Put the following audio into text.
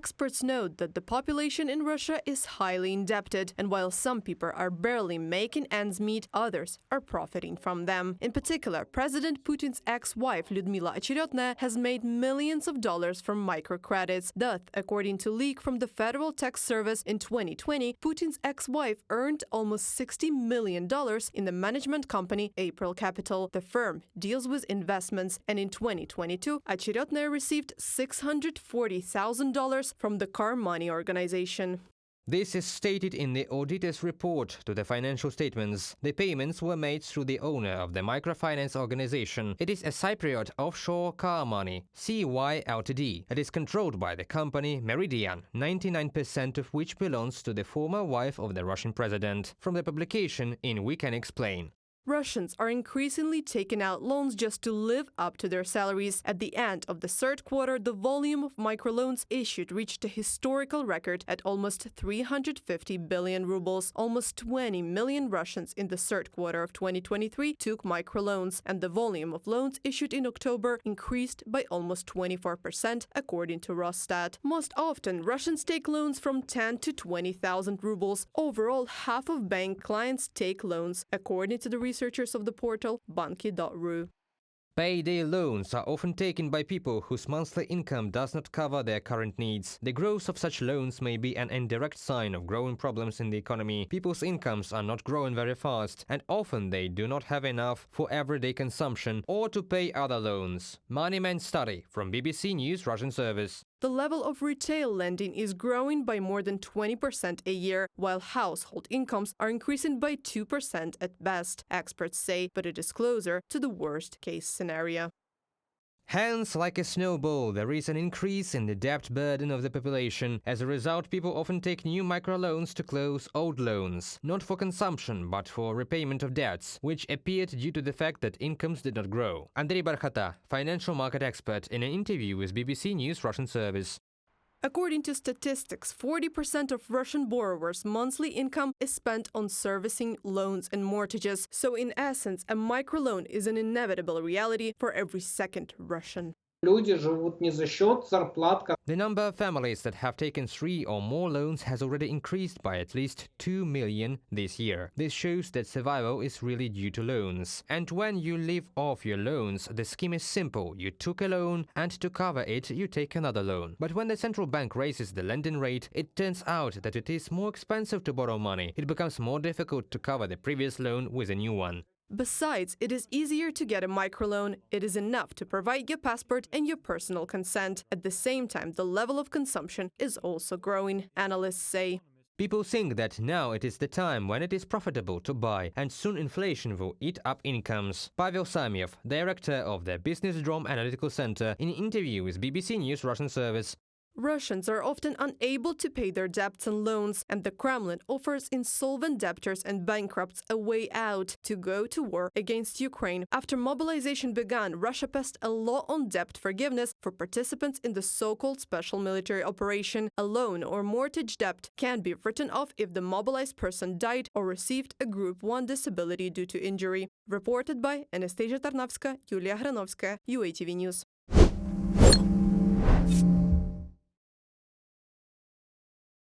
Experts note that the population in Russia is highly indebted, and while some people are barely making ends meet, others are profiting from them. In particular, President Putin's ex-wife Lyudmila Очеретная has made millions of dollars from microcredits. Thus, according to leak from the Federal Tax Service, in 2020, Putin's ex-wife earned almost $60 million in the management company Peril Capital. The firm deals with investments, and in 2022, Очеретная received $640,000 from the Car Money organization. This is stated in the auditor's report to the financial statements. The payments were made through the owner of the microfinance organization. It is a Cypriot offshore Car Money, CY Ltd. It is controlled by the company Meridian, 99% of which belongs to the former wife of the Russian president. From the publication in We Can Explain. Russians are increasingly taking out loans just to live up to their salaries. At the end of the third quarter, the volume of microloans issued reached a historical record at almost 350 billion rubles. Almost 20 million Russians in the third quarter of 2023 took microloans, and the volume of loans issued in October increased by almost 24%, according to Rosstat. Most often, Russians take loans from 10 to 20,000 rubles. Overall, half of bank clients take loans, according to the researchers of the portal Banki.ru. Payday loans are often taken by people whose monthly income does not cover their current needs. The growth of such loans may be an indirect sign of growing problems in the economy. People's incomes are not growing very fast, and often they do not have enough for everyday consumption or to pay other loans. Moneyman study from BBC News Russian service. The level of retail lending is growing by more than 20% a year, while household incomes are increasing by 2% at best, experts say, but it is closer to the worst-case scenario. Hence, like a snowball, there is an increase in the debt burden of the population. As a result, people often take new microloans to close old loans, not for consumption, but for repayment of debts, which appeared due to the fact that incomes did not grow. Andrei Barkhata, financial market expert, in an interview with BBC News Russian service. According to statistics, 40% of Russian borrowers' monthly income is spent on servicing loans and mortgages. So in essence, a microloan is an inevitable reality for every second Russian. The number of families that have taken 3 or more loans has already increased by at least 2 million this year. This shows that survival is really due to loans. And when you live off your loans, the scheme is simple. You took a loan, and to cover it, you take another loan. But when the central bank raises the lending rate, it turns out that it is more expensive to borrow money. It becomes more difficult to cover the previous loan with a new one. Besides, it is easier to get a microloan. It is enough to provide your passport and your personal consent. At the same time, the level of consumption is also growing, analysts say. People think that now it is the time when it is profitable to buy, and soon inflation will eat up incomes. Pavel Samyev, director of the Business Drum Analytical Center, in an interview with BBC News Russian service. Russians are often unable to pay their debts and loans, and the Kremlin offers insolvent debtors and bankrupts a way out to go to war against Ukraine. After mobilization began, Russia passed a law on debt forgiveness for participants in the so-called special military operation. A loan or mortgage debt can be written off if the mobilized person died or received a Group 1 disability due to injury. Reported by Anastasia Tarnavska, Yulia Hranovska, UATV News.